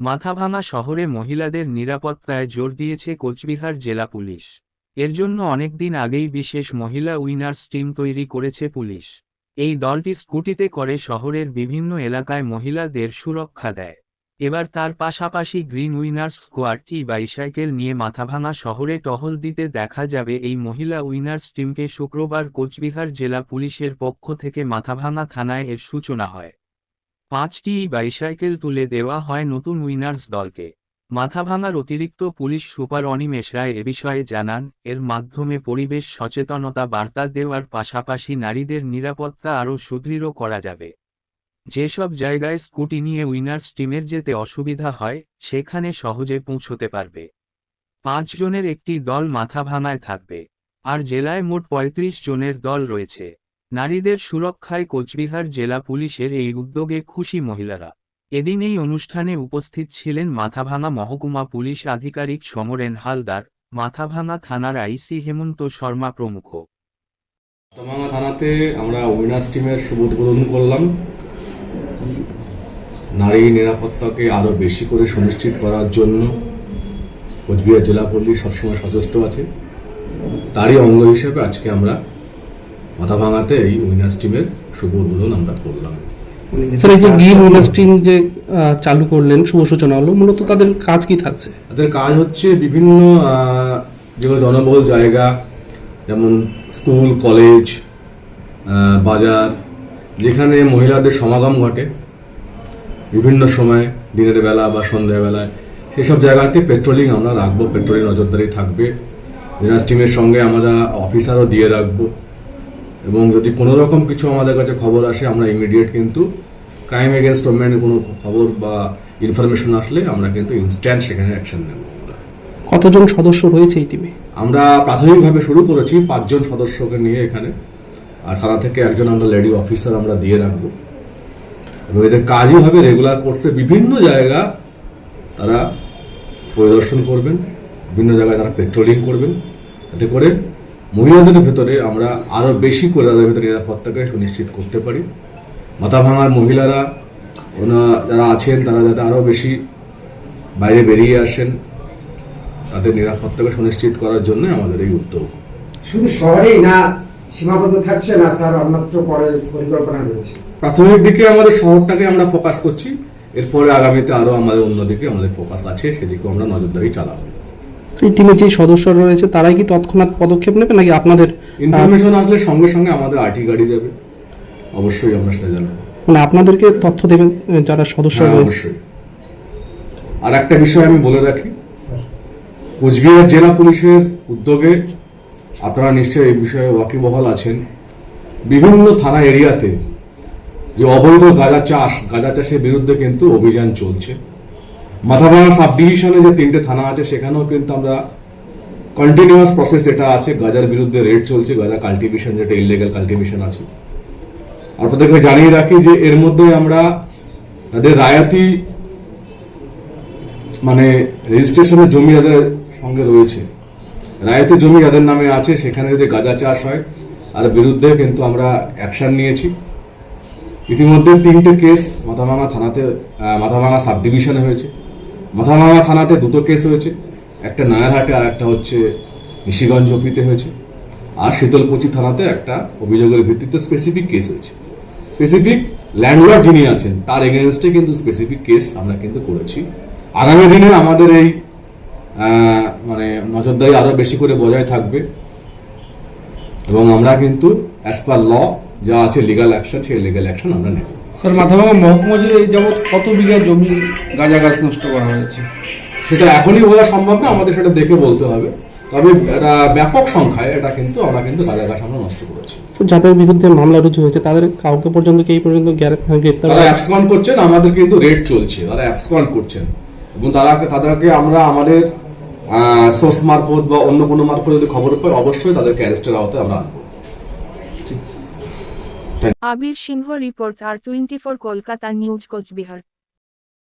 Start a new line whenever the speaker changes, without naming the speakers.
মাথাভাঙা শহরে মহিলাদের নিরাপত্তায় জোর দিয়েছে কোচবিহার জেলা পুলিশ। এর জন্য অনেকদিন আগেই বিশেষ মহিলা উইনার্স টিম তৈরি করেছে পুলিশ। এই দলটি স্কুটিতে করে শহরের বিভিন্ন এলাকায় মহিলাদের সুরক্ষা দেয়। এবার তার পাশাপাশি গ্রিন উইনার্স স্কোয়াডটি বাইসাইকেল নিয়ে মাথাভাঙা শহরে টহল দিতে দেখা যাবে। এই মহিলা উইনার্স টিমকে শুক্রবার কোচবিহার জেলা পুলিশের পক্ষ থেকে মাথাভাঙা থানায় এর সূচনা হয়। 5টি বাইসাইকেল তুলে দেওয়া হয় নতুন উইনার্স দলকে। মাথাভাঙার অতিরিক্ত পুলিশ সুপার অনিমেষ রায় এ বিষয়ে জানান, এর মাধ্যমে পরিবেশ সচেতনতা বার্তা দেওয়ার পাশাপাশি নারীদের নিরাপত্তা আরও সুদৃঢ় করা যাবে। যেসব জায়গায় স্কুটি নিয়ে উইনার্স টিমের যেতে অসুবিধা হয়, সেখানে সহজে পৌঁছতে পারবে। 5 জনের একটি দল মাথাভাঙায় থাকবে, আর জেলায় মোট 35 জনের দল রয়েছে। নারীদের সুরক্ষায় কোচবিহার জেলা পুলিশের এই উদ্যোগে খুশি মহিলারা। এদিন এই অনুষ্ঠানে উপস্থিত ছিলেন মাথাভাঙা মহকুমা পুলিশ আধিকারিক সমরেন হালদার, মাথাভাঙা থানার আইসি হেমন্ত শর্মা প্রমুখ।
মাথাভাঙা থানাতে আমরা উইনার্স টিমের শুভ উদ্বোধন করলাম। নারী নিরাপত্তাকে আরও বেশি করে সুনিশ্চিত করার জন্য কোচবিহার জেলা পুলিশ সবসময় সচেষ্ট আছে। তারই অঙ্গ হিসেবে আজকে আমরা মাথাভাঙাতে এই উইনার্স টিমের শুভ উদ্বোধন আমরা করলাম।
স্যার, এই যে গ্রিন উইনার্স টিম যে চালু করলেন, শুভ সূচনা হলো, মূলত তাদের কাজ কি থাকছে?
তাদের কাজ হচ্ছে বিভিন্ন যেগুলো জনবহুল জায়গা, যেমন স্কুল, কলেজ, বাজার, যেখানে মহিলাদের সমাগম ঘটে বিভিন্ন সময় দিনের বেলা বা সন্ধ্যাবেলায়, সেসব জায়গাতে পেট্রোলিং আমরা রাখবো, পেট্রোলিং নজরদারি থাকবে। উইনার্স টিমের সঙ্গে আমরা অফিসারও দিয়ে রাখবো, এবং যদি কোনো রকম কিছু আমাদের কাছে খবর আসে আমরা ইমিডিয়েট কিন্তু ক্রাইম এগেনস্ট ওমেনের কোনো খবর বা ইনফরমেশন আসলে আমরা কিন্তু ইনস্ট্যান্ট সেখানে অ্যাকশন নেব।
কতজন সদস্য রয়েছে এই টিমে?
আমরা প্রাথমিকভাবে শুরু করেছি 5 জন সদস্যকে নিয়ে এখানে, আর থানা থেকে একজন আমরা লেডি অফিসার আমরা দিয়ে রাখবো। এবং এদের কাজই হবে রেগুলার কোর্সে বিভিন্ন জায়গা তারা পরিদর্শন করবেন, বিভিন্ন জায়গায় তারা পেট্রোলিং করবেন, এতে করে মহিলাদের ভেতরে আমরা আরও বেশি করে তাদের ভেতরে নিরাপত্তাকে সুনিশ্চিত করতে পারি। মাথাভাঙার মহিলারা যারা আছেন তারা যাতে আরও বেশি বাইরে বেরিয়ে আসেন, তাদের নিরাপত্তাকে সুনিশ্চিত করার জন্য আমাদের এই উদ্যোগ।
শুধু শহরেই না সীমাবদ্ধ থাকছে না স্যার, অন্যত্র পরে পরিকল্পনা রয়েছে?
প্রাথমিক দিকে আমাদের শহরটাকে আমরা ফোকাস করছি, এরপরে আগামীতে আরও আমাদের অন্যদিকে আমাদের ফোকাস আছে, সেদিকেও আমরা নজরদারি চালাবো।
এই টিমে যে সদস্যরা রয়েছে তারাই কি তৎক্ষণাৎ পদক্ষেপ নেবে, নাকি আপনাদের
ইনফরমেশন আসলে সঙ্গে সঙ্গে আমাদের আরটি গাড়ি যাবে? অবশ্যই আমরা সেটা জানাবো।
মানে আপনাদেরকে তথ্য দেবেন যারা সদস্য রয়েছে?
অবশ্যই। আর একটা বিষয় আমি বলে রাখি, কোচবিহার জেলা পুলিশের উদ্যোগে আপনারা নিশ্চয়ই এই বিষয়ে ওয়াকিবহাল আছেন, বিভিন্ন থানা এরিয়াতে যে অবৈধ গাঁজা চাষের বিরুদ্ধে কিন্তু অভিযান চলছে। মাথাভাঙা সাব ডিভিশনে যে 3টে থানা আছে সেখানেও কিন্তু আমরা কন্টিনিউয়াস প্রসেস এটা আছে, গাঁজার বিরুদ্ধে রেড চলছে, গাঁজা কাল্টিভেশন যেটা ইললিগাল কাল্টিভেশন আছে। আপনাদেরকে জানিয়ে রাখি যে এর মধ্যে আমরা তাদের রায়াতি মানে রেজিস্ট্রেশনের জমি যাদের সঙ্গে রয়েছে, রায়াতি জমি যাদের নামে আছে, সেখানে যদি গাঁজা চাষ হয় তার বিরুদ্ধে কিন্তু আমরা অ্যাকশন নিয়েছি। ইতিমধ্যে 3টে কেস মাথাভাঙা থানাতে, মাথাভাঙা সাব ডিভিশনে হয়েছে। মাথাভাঙা থানাতে 2টো কেস হয়েছে, একটা নয়ারহাটে আর একটা হচ্ছে নিশিগঞ্জ ওপিতে হয়েছে। আর শীতলকুচি থানাতে একটা অভিযোগের ভিত্তিতে স্পেসিফিক কেস হয়েছে। স্পেসিফিক ল্যান্ডলর্ড যিনি আছেন তার এগেনস্টে কিন্তু স্পেসিফিক কেস আমরা কিন্তু করেছি। আগামী দিনে আমাদের এই মানে নজরদারি আরো বেশি করে বজায় থাকবে, এবং আমরা কিন্তু অ্যাজ পার ল যা আছে লিগাল অ্যাকশন, সেই লিগাল অ্যাকশন আমরা নেব।
স্যার, মাথাভাঙা মহকুমা জুড়ে এই যাবৎ কত বিঘা জমি গাঁজা গাছ নষ্ট করা হয়েছে?
সেটা এখনই বলা সম্ভব না, আমাদের সেটা দেখে বলতে হবে। তবে এটা ব্যাপক সংখ্যায় এটা কিন্তু আমরা কিন্তু গাঁজা গাছ আমরা নষ্ট করেছি।
যাদের বিরুদ্ধে মামলা রুজু হয়েছে তাদের কাউকে পর্যন্ত কি এই পর্যন্ত গ্রেপ্তার?
তারা অ্যাবসকন্ড করছেন, আমাদের কিন্তু রেড চলছে, তারা অ্যাবসকন্ড করছেন, এবং তাদেরকে আমরা আমাদের সোর্স মারফত বা অন্য কোনো মারফত যদি খবর পাই অবশ্যই তাদেরকে অ্যারেস্টের আওতায় আমরা আনবো।
আবির সিংহ রিপোর্ট, আর 24 কলকাতা নিউজ, কোচবিহার।